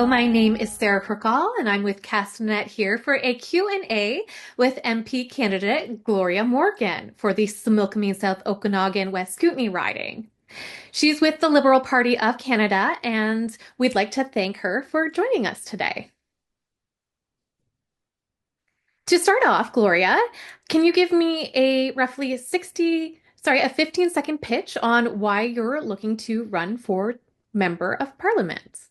Hello, my name is Sarah Kirkall, and I'm with Castanet here for a Q&A with MP candidate Gloria Morgan for the Similkameen-South Okanagan-West Kootenay riding. She's with the Liberal Party of Canada, and we'd like to thank her for joining us today. To start off, Gloria, can you give me a roughly 15-second pitch on why you're looking to run for Member of Parliament?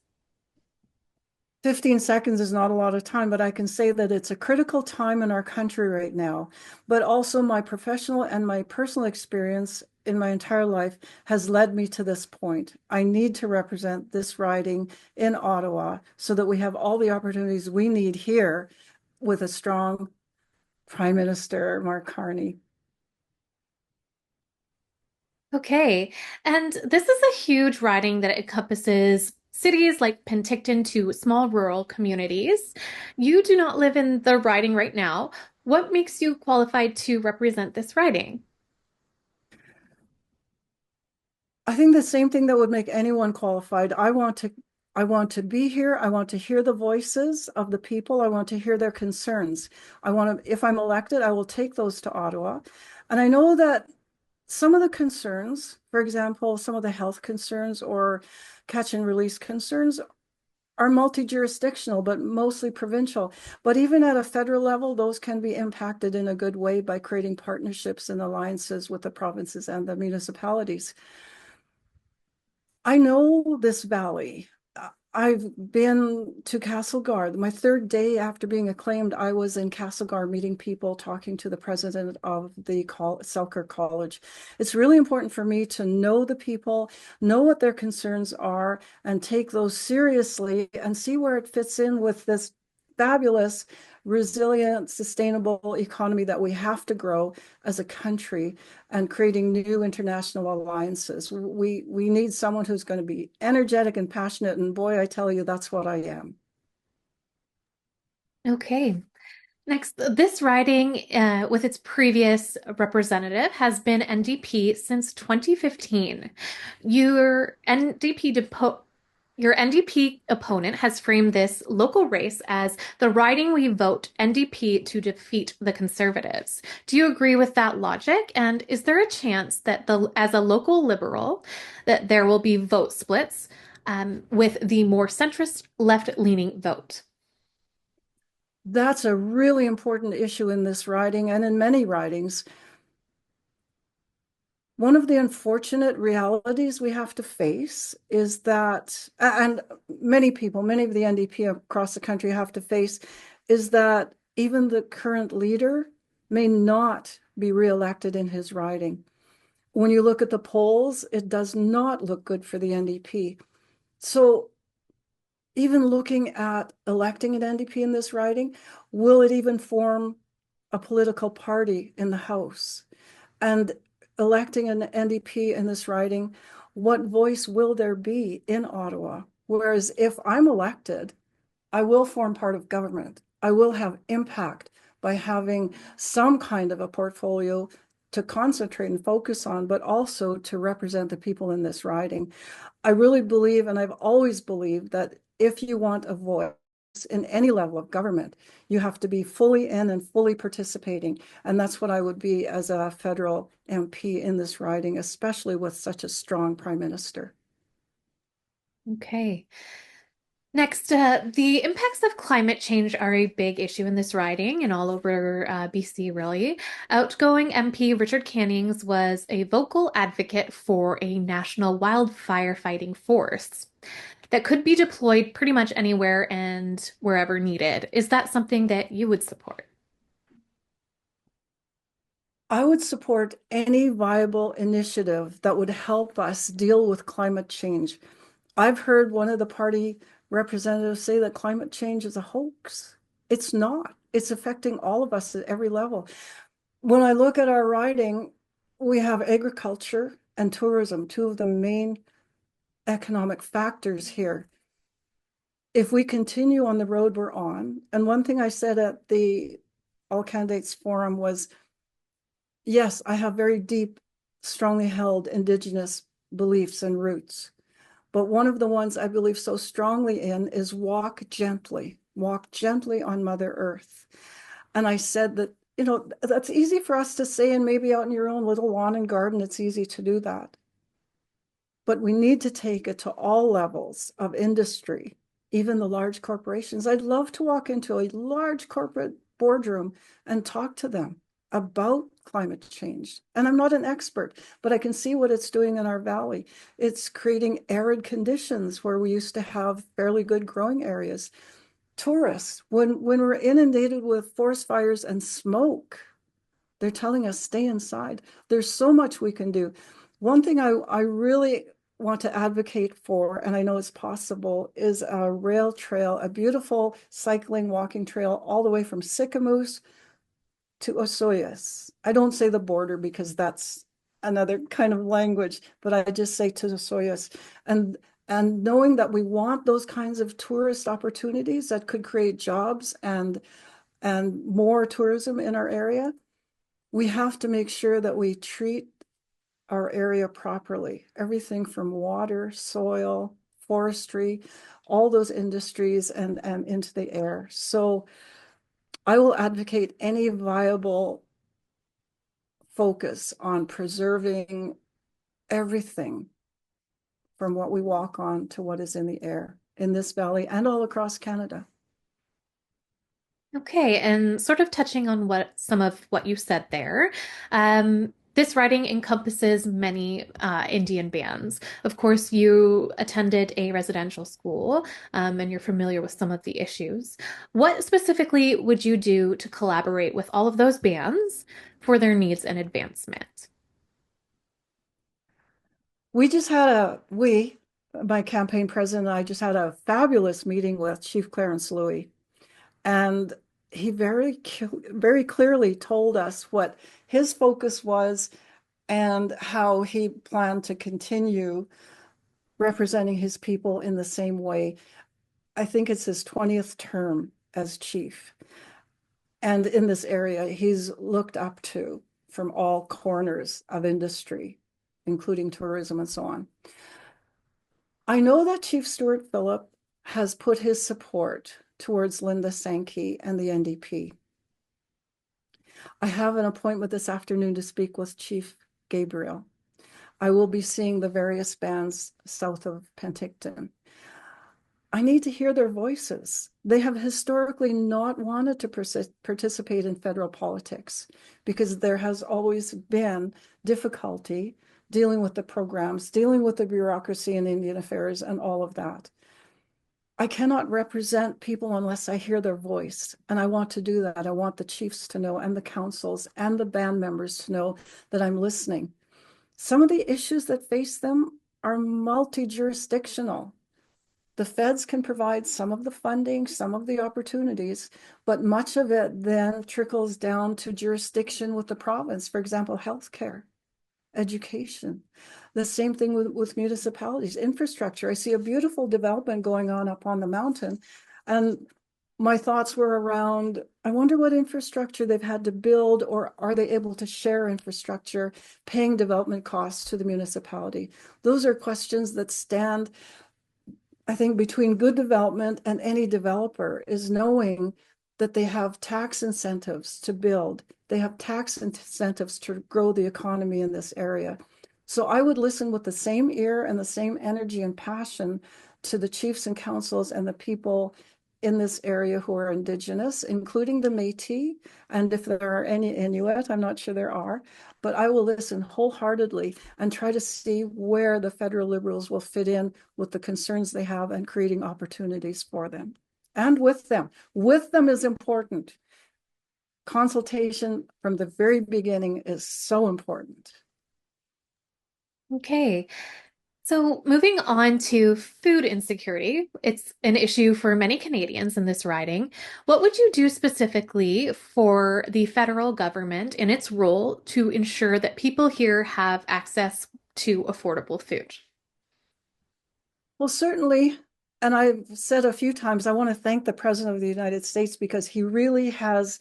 15 seconds is not a lot of time, but I can say that it's a critical time in our country right now. But also my professional and my personal experience in my entire life has led me to this point. I need to represent this riding in Ottawa so that we have all the opportunities we need here with a strong Prime Minister, Mark Carney. Okay, and this is a huge riding that encompasses cities like Penticton to small rural communities. You do not live in the riding right now. What makes you qualified to represent this riding? I think the same thing that would make anyone qualified. I want to be here. I want to hear the voices of the people. I want to hear their concerns. If I'm elected, I will take those to Ottawa. And I know that some of the concerns, for example, some of the health concerns or catch and release concerns are multi-jurisdictional, but mostly provincial. But even at a federal level, those can be impacted in a good way by creating partnerships and alliances with the provinces and the municipalities. I know this valley. I've been to Castlegar. My third day after being acclaimed, I was in Castlegar meeting people, talking to the president of the Selkirk College. It's really important for me to know the people, know what their concerns are, and take those seriously and see where it fits in with this fabulous, resilient, sustainable economy that we have to grow as a country and creating new international alliances. We need someone who's going to be energetic and passionate. And boy, I tell you, that's what I am. Okay. Next, this riding, with its previous representative, has been NDP since 2015. Your NDP depo your NDP opponent has framed this local race as the riding we vote NDP to defeat the Conservatives. Do you agree with that logic? And is there a chance that as a local Liberal, that there will be vote splits, with the more centrist left-leaning vote? That's a really important issue in this riding and in many ridings. One of the unfortunate realities we have to face is that, and many people, many of the NDP across the country have to face, is that even the current leader may not be reelected in his riding. When you look at the polls, it does not look good for the NDP. So even looking at electing an NDP in this riding, will it even form a political party in the House? And electing an NDP in this riding, what voice will there be in Ottawa? Whereas if I'm elected, I will form part of government. I will have impact by having some kind of a portfolio to concentrate and focus on, but also to represent the people in this riding. I really believe, and I've always believed, that if you want a voice in any level of government, you have to be fully in and fully participating. And that's what I would be as a federal MP in this riding, especially with such a strong prime minister. Okay. Next, the impacts of climate change are a big issue in this riding and all over BC, really. Outgoing MP Richard Cannings was a vocal advocate for a national wildfire fighting force that could be deployed pretty much anywhere and wherever needed. Is that something that you would support? I would support any viable initiative that would help us deal with climate change. I've heard one of the party representatives say that climate change is a hoax. It's not. It's affecting all of us at every level. When I look at our riding, we have agriculture and tourism, two of the main economic factors here. If we continue on the road we're on, and one thing I said at the All Candidates Forum was, yes, I have very deep, strongly held Indigenous beliefs and roots, But one of the ones I believe so strongly in is walk gently on Mother Earth. And I said that, that's easy for us to say, and maybe out in your own little lawn and garden, it's easy to do that. But we need to take it to all levels of industry, even the large corporations. I'd love to walk into a large corporate boardroom and talk to them about climate change. And I'm not an expert, but I can see what it's doing in our valley. It's creating arid conditions where we used to have fairly good growing areas. Tourists, when we're inundated with forest fires and smoke, they're telling us stay inside. There's so much we can do. One thing I really want to advocate for, and I know it's possible, is a rail trail, a beautiful cycling, walking trail all the way from Sicamous to Osoyoos. I don't say the border because that's another kind of language, but I just say to Osoyoos. And knowing that we want those kinds of tourist opportunities that could create jobs and more tourism in our area, we have to make sure that we treat our area properly. Everything from water, soil, forestry, all those industries and into the air. So I will advocate any viable focus on preserving everything from what we walk on to what is in the air in this valley and all across Canada. Okay, and sort of touching on what some of what you said there, this riding encompasses many Indian bands. Of course, you attended a residential school, and you're familiar with some of the issues. What specifically would you do to collaborate with all of those bands for their needs and advancement? We just had a, we, my campaign president and I just had a fabulous meeting with Chief Clarence Louie. And he very clearly told us what his focus was and how he planned to continue representing his people in the same way. I think it's his 20th term as chief. And in this area, he's looked up to from all corners of industry, including tourism and so on. I know that Chief Stuart Phillip has put his support towards Linda Sankey and the NDP. I have an appointment this afternoon to speak with Chief Gabriel. I will be seeing the various bands south of Penticton. I need to hear their voices. They have historically not wanted to participate in federal politics because there has always been difficulty dealing with the programs, dealing with the bureaucracy in Indian affairs and all of that. I cannot represent people unless I hear their voice. And I want to do that. I want the chiefs to know and the councils and the band members to know that I'm listening. Some of the issues that face them are multi-jurisdictional. The feds can provide some of the funding, some of the opportunities, but much of it then trickles down to jurisdiction with the province. For example, healthcare, education. The same thing with municipalities, infrastructure. I see a beautiful development going on up on the mountain. And my thoughts were around, I wonder what infrastructure they've had to build, or are they able to share infrastructure, paying development costs to the municipality? Those are questions that stand, I think, between good development and any developer, is knowing that they have tax incentives to build. They have tax incentives to grow the economy in this area. So I would listen with the same ear and the same energy and passion to the chiefs and councils and the people in this area who are Indigenous, including the Métis. And if there are any Inuit, I'm not sure there are, but I will listen wholeheartedly and try to see where the federal Liberals will fit in with the concerns they have and creating opportunities for them. And with them. With them is important. Consultation from the very beginning is so important. Okay. So, moving on to food insecurity, it's an issue for many Canadians in this riding. What would you do specifically for the federal government in its role to ensure that people here have access to affordable food? Well, certainly, and I've said a few times, I want to thank the President of the United States because he really has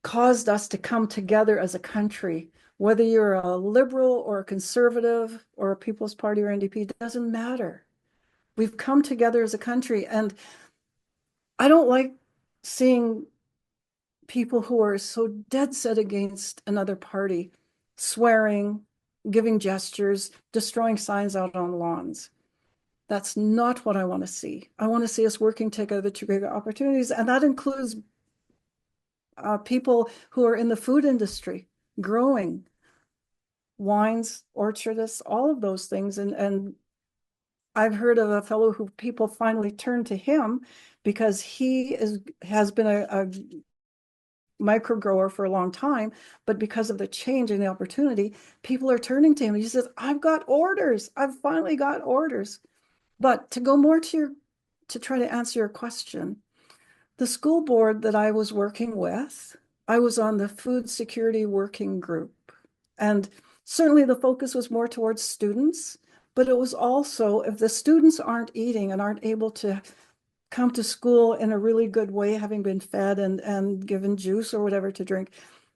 caused us to come together as a country. Whether you're a liberal or a conservative or a People's Party or NDP, it doesn't matter. We've come together as a country, and I don't like seeing people who are so dead set against another party, swearing, giving gestures, destroying signs out on lawns. That's not what I want to see. I want to see us working together to create opportunities, and that includes people who are in the food industry, growing wines, orchardists, all of those things. And I've heard of a fellow who people finally turned to him because has been a micro grower for a long time, but because of the change in the opportunity, people are turning to him. He says, I've got orders. I've finally got orders. But to go more to try to answer your question, the school board that I was working with, I was on the food security working group. And certainly the focus was more towards students, but it was also if the students aren't eating and aren't able to come to school in a really good way, having been fed and given juice or whatever to drink,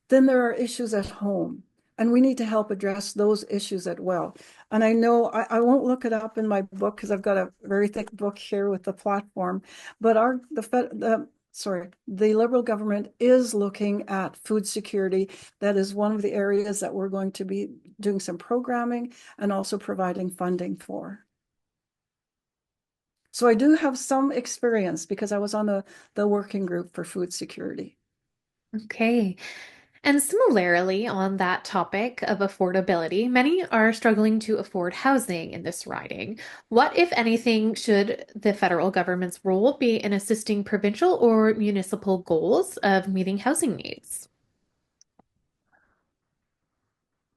then there are issues at home. And we need to help address those issues as well. And I know I won't look it up in my book because I've got a very thick book here with the platform, but the Liberal government is looking at food security. That is one of the areas that we're going to be doing some programming and also providing funding for. So I do have some experience because I was on the working group for food security. Okay. And similarly, on that topic of affordability, many are struggling to afford housing in this riding. What, if anything, should the federal government's role be in assisting provincial or municipal goals of meeting housing needs?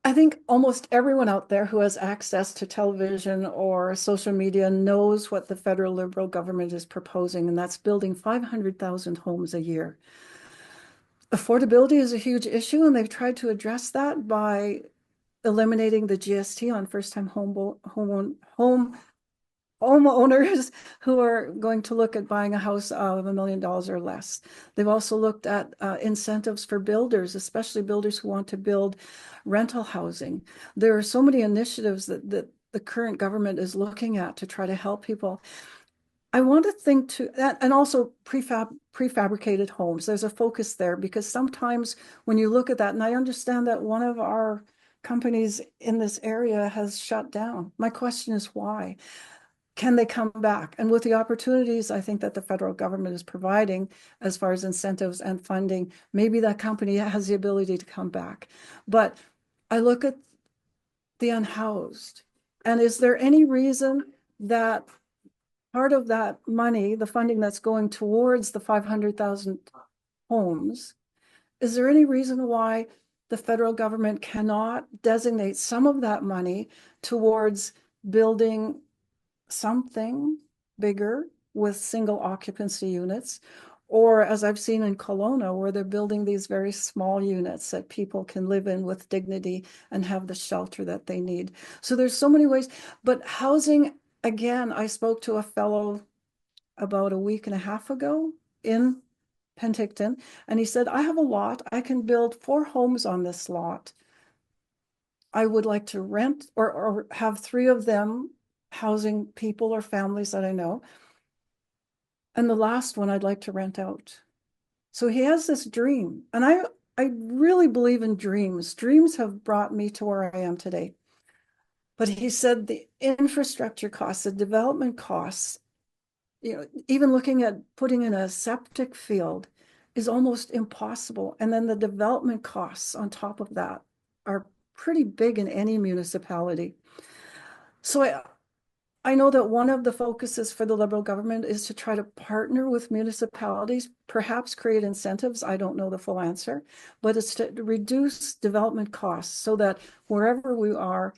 I think almost everyone out there who has access to television or social media knows what the federal Liberal government is proposing, and that's building 500,000 homes a year. Affordability is a huge issue, and they've tried to address that by eliminating the GST on first-time homeowners who are going to look at buying a house of $1 million or less. They've also looked at incentives for builders, especially builders who want to build rental housing. There are so many initiatives that the current government is looking at to try to help people. I want to think to that, and also prefabricated homes. There's a focus there because sometimes when you look at that, and I understand that one of our companies in this area has shut down. My question is why? Can they come back? And with the opportunities I think that the federal government is providing as far as incentives and funding, maybe that company has the ability to come back. But I look at the unhoused, and is there any reason that part of that money, the funding that's going towards the 500,000 homes, is there any reason why the federal government cannot designate some of that money towards building something bigger with single occupancy units? Or as I've seen in Kelowna, where they're building these very small units that people can live in with dignity and have the shelter that they need. So there's so many ways, but housing, again, I spoke to a fellow about a week and a half ago in Penticton, and he said, I have a lot. I can build 4 homes on this lot. I would like to rent or have 3 of them housing people or families that I know. And the last one I'd like to rent out. So he has this dream. And I really believe in dreams. Dreams have brought me to where I am today. But he said the infrastructure costs, the development costs, even looking at putting in a septic field is almost impossible. And then the development costs on top of that are pretty big in any municipality. So I know that one of the focuses for the Liberal government is to try to partner with municipalities, perhaps create incentives. I don't know the full answer, but it's to reduce development costs so that wherever we are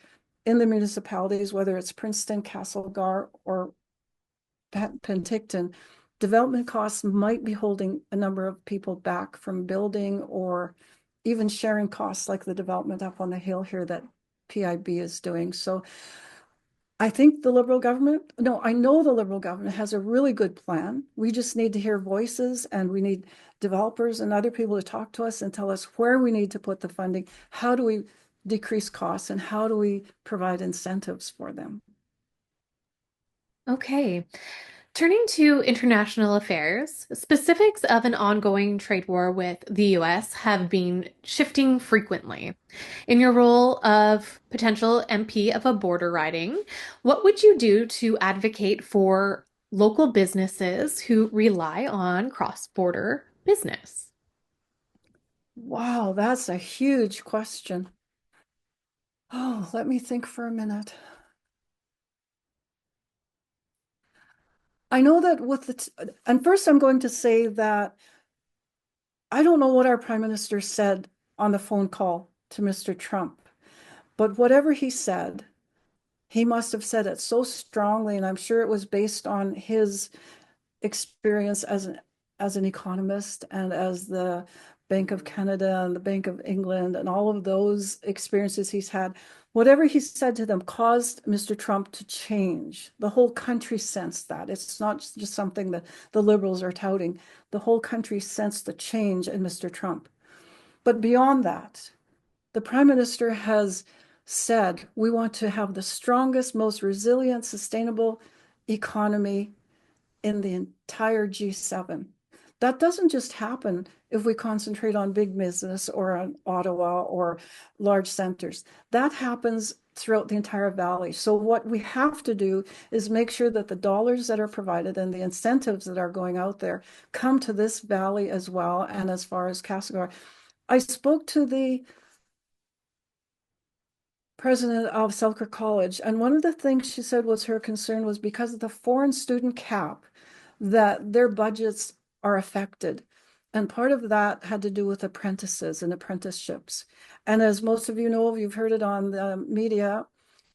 in the municipalities, whether it's Princeton, Castlegar, or Penticton, development costs might be holding a number of people back from building or even sharing costs like the development up on the hill here that PIB is doing. So I think the Liberal government, no, I know the Liberal government has a really good plan. We just need to hear voices, and we need developers and other people to talk to us and tell us where we need to put the funding. How do we decrease costs, and how do we provide incentives for them? Okay. Turning to international affairs, specifics of an ongoing trade war with the US have been shifting frequently. In your role of potential MP of a border riding, what would you do to advocate for local businesses who rely on cross-border business? Wow, that's a huge question. Oh, let me think for a minute. I know that and first I'm going to say that I don't know what our prime minister said on the phone call to Mr. Trump, but whatever he said, he must have said it so strongly, and I'm sure it was based on his experience as an economist and as the Bank of Canada and the Bank of England and all of those experiences he's had. Whatever he said to them caused Mr. Trump to change. The whole country sensed that. It's not just something that the liberals are touting. The whole country sensed the change in Mr. Trump. But beyond that, the prime minister has said we want to have the strongest, most resilient, sustainable economy in the entire G7. That doesn't just happen if we concentrate on big business or on Ottawa or large centers. That happens throughout the entire valley. So what we have to do is make sure that the dollars that are provided and the incentives that are going out there come to this valley as well. And as far as Castlegar, I spoke to the president of Selkirk College, and one of the things she said was her concern was because of the foreign student cap, that their budgets are affected. And part of that had to do with apprentices and apprenticeships. And as most of you know, you've heard it on the media,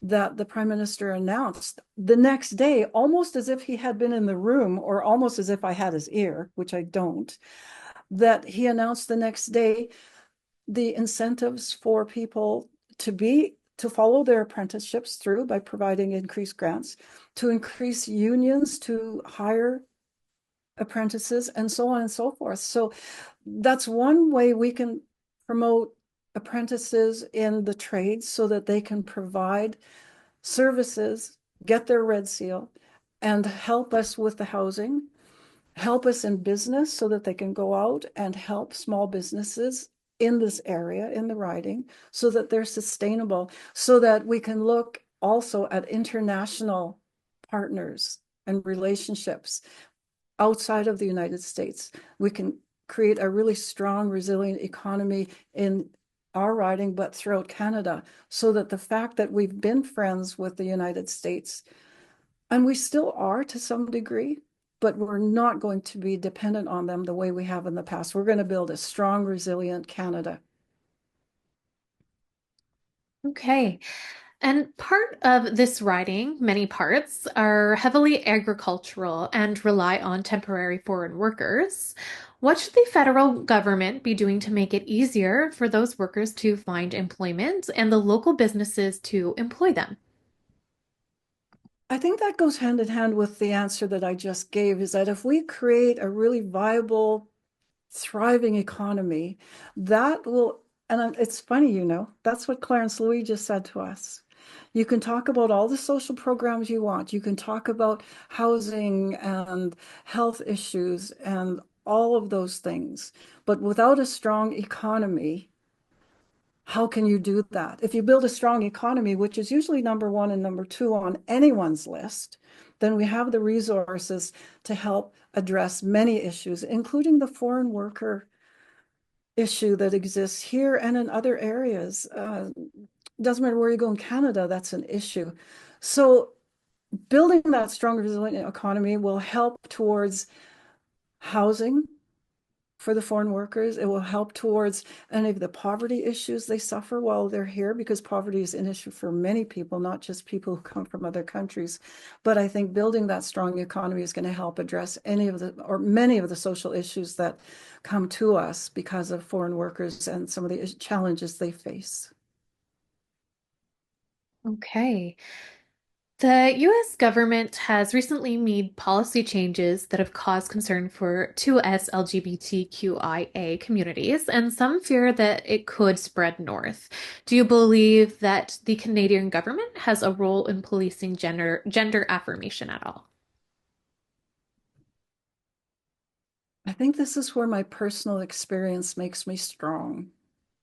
that the prime minister announced the next day, almost as if he had been in the room, or almost as if I had his ear, which I don't, that he announced the next day the incentives for people to follow their apprenticeships through by providing increased grants, to increase unions to hire apprentices, and so on and so forth. So that's one way we can promote apprentices in the trades so that they can provide services, get their red seal, and help us with the housing, help us in business so that they can go out and help small businesses in this area, in the riding, so that they're sustainable, so that we can look also at international partners and relationships outside of the United States. We can create a really strong, resilient economy in our riding, but throughout Canada, so that the fact that we've been friends with the United States, and we still are to some degree, but we're not going to be dependent on them the way we have in the past. We're going to build a strong, resilient Canada. Okay. And part of this riding, many parts, are heavily agricultural and rely on temporary foreign workers. What should the federal government be doing to make it easier for those workers to find employment and the local businesses to employ them? I think that goes hand in hand with the answer that I just gave, is that if we create a really viable, thriving economy, that will, and it's funny, that's what Clarence Louis just said to us. You can talk about all the social programs you want. You can talk about housing and health issues and all of those things. But without a strong economy, how can you do that? If you build a strong economy, which is usually number one and number two on anyone's list, then we have the resources to help address many issues, including the foreign worker issue that exists here and in other areas. Doesn't matter where you go in Canada, that's an issue. So building that strong, resilient economy will help towards housing for the foreign workers. It will help towards any of the poverty issues they suffer while they're here, because poverty is an issue for many people, not just people who come from other countries. But I think building that strong economy is going to help address any of the, or many of the social issues that come to us because of foreign workers and some of the challenges they face. Okay. The US government has recently made policy changes that have caused concern for 2S LGBTQIA communities, and some fear that it could spread north. Do you believe that the Canadian government has a role in policing gender affirmation at all? I think this is where my personal experience makes me strong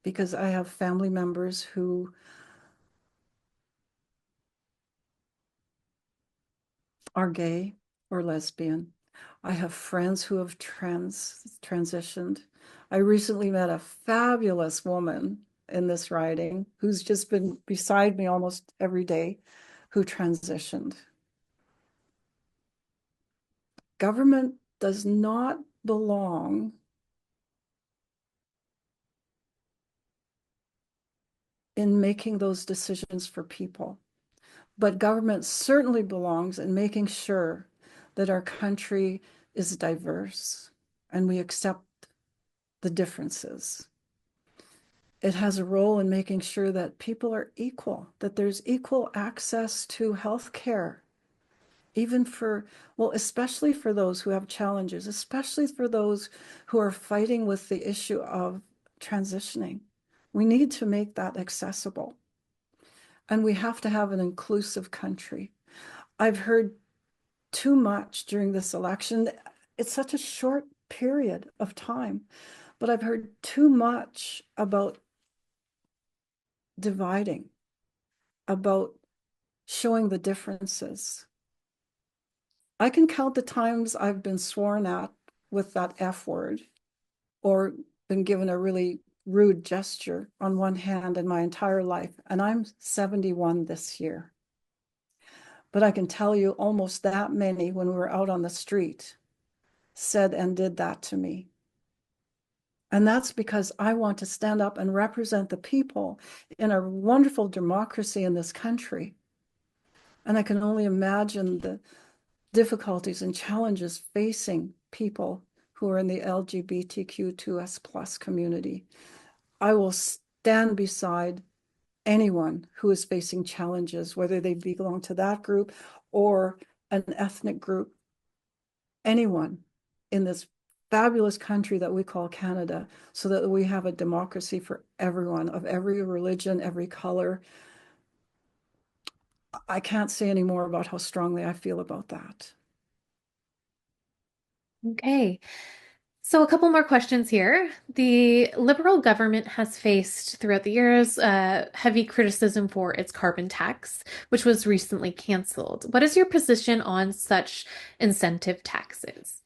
because I have family members who are gay or lesbian. I have friends who have transitioned. I recently met a fabulous woman in this riding who's just been beside me almost every day who transitioned. Government does not belong in making those decisions for people. But government certainly belongs in making sure that our country is diverse and we accept the differences. It has a role in making sure that people are equal, that there's equal access to health care, even for, well, especially for those who have challenges, especially for those who are fighting with the issue of transitioning. We need to make that accessible. And we have to have an inclusive country. I've heard too much during this election. It's such a short period of time, but I've heard too much about dividing, about showing the differences. I can count the times I've been sworn at with that F word or been given a really rude gesture on one hand in my entire life. And I'm 71 this year. But I can tell you almost that many when we were out on the street said and did that to me. And that's because I want to stand up and represent the people in a wonderful democracy in this country. And I can only imagine the difficulties and challenges facing people who are in the LGBTQ2S plus community. I will stand beside anyone who is facing challenges, whether they belong to that group or an ethnic group, anyone in this fabulous country that we call Canada, so that we have a democracy for everyone of every religion, every color. I can't say any more about how strongly I feel about that. Okay. So, a couple more questions here. The Liberal government has faced throughout the years heavy criticism for its carbon tax, which was recently canceled. What is your position on such incentive taxes?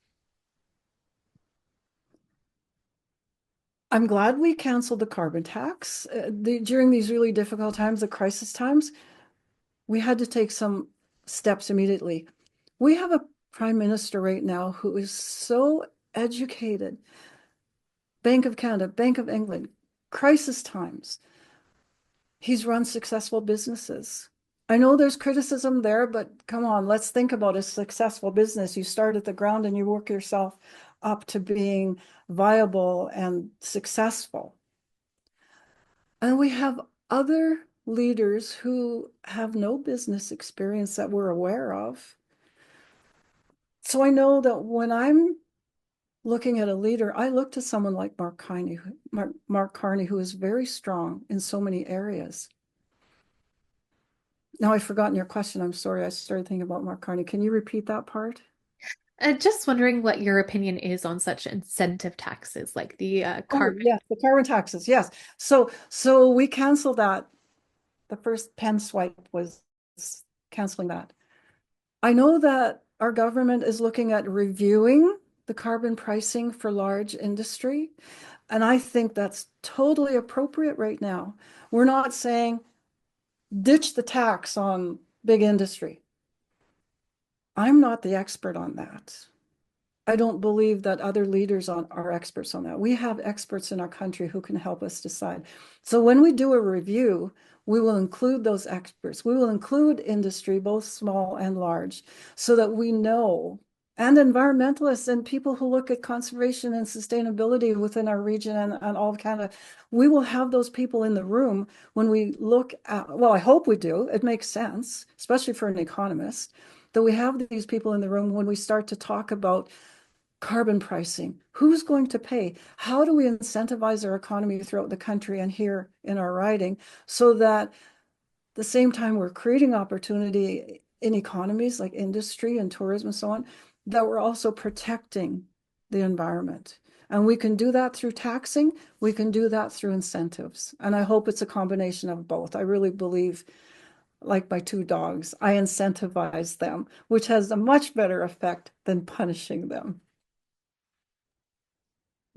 I'm glad we canceled the carbon tax. During these really difficult times, the crisis times, we had to take some steps immediately. We have a prime minister right now who is so educated. Bank of Canada, Bank of England, crisis times. He's run successful businesses. I know there's criticism there, but come on, let's think about a successful business. You start at the ground and you work yourself up to being viable and successful. And we have other leaders who have no business experience that we're aware of. So I know that when I'm looking at a leader, I look to someone like Mark Carney, who is very strong in so many areas. Now I've forgotten your question. I'm sorry. I started thinking about Mark Carney. Can you repeat that part? Just wondering what your opinion is on such incentive taxes, like the Oh, carbon. yes, the carbon taxes. Yes. So we canceled that. The first pen swipe was canceling that. I know that our government is looking at reviewing the carbon pricing for large industry, and I think that's totally appropriate right now. We're not saying ditch the tax on big industry. I'm not the expert on that. I don't believe that other leaders are experts on that. We have experts in our country who can help us decide. So when we do a review, we will include those experts. We will include industry, both small and large, so that we know and environmentalists and people who look at conservation and sustainability within our region and all of Canada. We will have those people in the room when we look at, well, I hope we do. It makes sense, especially for an economist, that we have these people in the room when we start to talk about carbon pricing. Who's going to pay? How do we incentivize our economy throughout the country and here in our riding so that the same time we're creating opportunity in economies like industry and tourism and so on, that we're also protecting the environment. And we can do that through taxing, we can do that through incentives. And I hope it's a combination of both. I really believe, like my two dogs, I incentivize them, which has a much better effect than punishing them.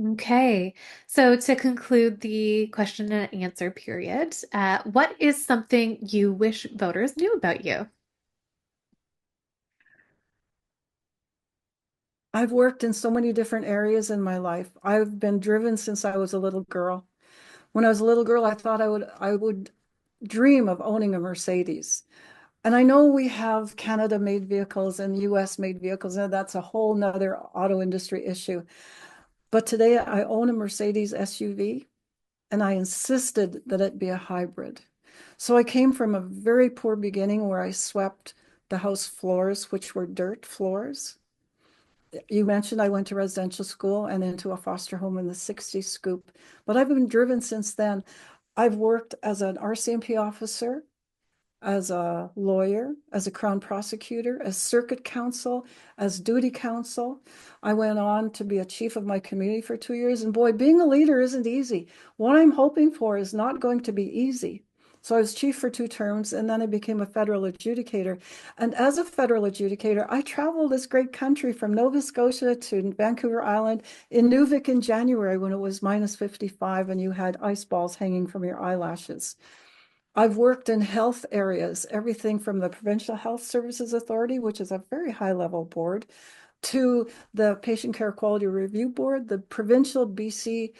Okay, so to conclude the question and answer period, what is something you wish voters knew about you? I've worked in so many different areas in my life. I've been driven since I was a little girl. When I was a little girl, I thought I would dream of owning a Mercedes. And I know we have Canada made vehicles and US made vehicles, and that's a whole nother auto industry issue. But today I own a Mercedes SUV and I insisted that it be a hybrid. So I came from a very poor beginning where I swept the house floors, which were dirt floors. You mentioned I went to residential school and into a foster home in the 60s scoop, but I've been driven since then. I've worked as an RCMP officer, as a lawyer, as a Crown prosecutor, as circuit counsel, as duty counsel. I went on to be a chief of my community for 2 years. And boy, being a leader isn't easy. What I'm hoping for is not going to be easy. So I was chief for 2 terms, and then I became a federal adjudicator. And as a federal adjudicator, I traveled this great country from Nova Scotia to Vancouver Island in Nunavut in January when it was minus 55 and you had ice balls hanging from your eyelashes. I've worked in health areas, everything from the Provincial Health Services Authority, which is a very high level board, to the Patient Care Quality Review Board, the Provincial BC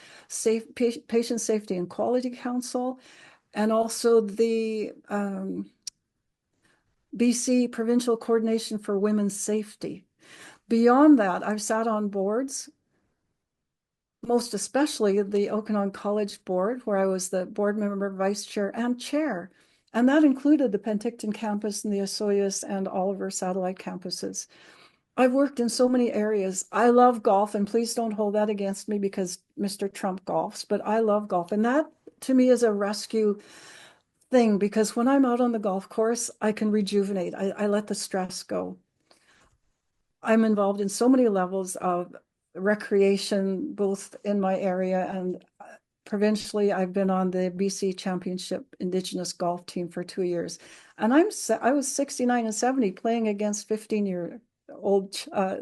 Patient Safety and Quality Council, and also the BC Provincial Coordination for Women's Safety. Beyond that, I've sat on boards, most especially the Okanagan College Board, where I was the board member, vice chair, and chair. And that included the Penticton campus and the Osoyoos and Oliver satellite campuses. I've worked in so many areas. I love golf, and please don't hold that against me because Mr. Trump golfs, but I love golf. And that to me is a rescue thing because when I'm out on the golf course, I can rejuvenate. I let the stress go. I'm involved in so many levels of recreation, both in my area and provincially. I've been on the BC Championship Indigenous golf team for 2 years. And I was 69 and 70 playing against 15-year-old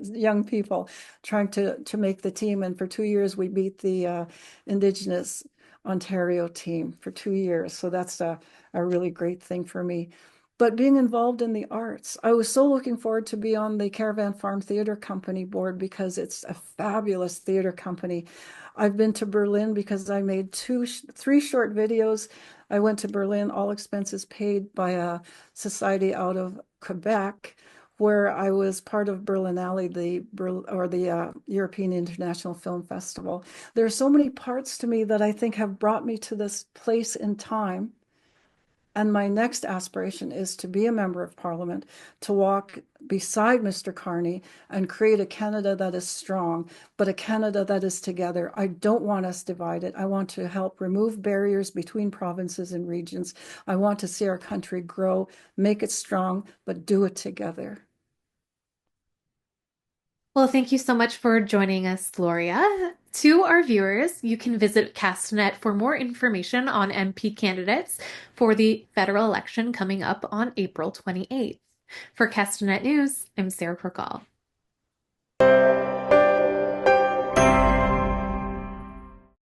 young people trying to make the team. And for 2 years, we beat the Indigenous Ontario team for 2 years. So that's a really great thing for me. But being involved in the arts, I was so looking forward to be on the Caravan Farm Theater Company board because it's a fabulous theater company. I've been to Berlin because I made three short videos. I went to Berlin, all expenses paid by a society out of Quebec, where I was part of Berlinale, the European International Film Festival. There are so many parts to me that I think have brought me to this place in time. And my next aspiration is to be a member of parliament, to walk beside Mr. Carney and create a Canada that is strong, but a Canada that is together. I don't want us divided. I want to help remove barriers between provinces and regions. I want to see our country grow, make it strong, but do it together. Well, thank you so much for joining us, Gloria. To our viewers, you can visit Castanet for more information on MP candidates for the federal election coming up on April 28th. For Castanet News, I'm Sarah Perkal.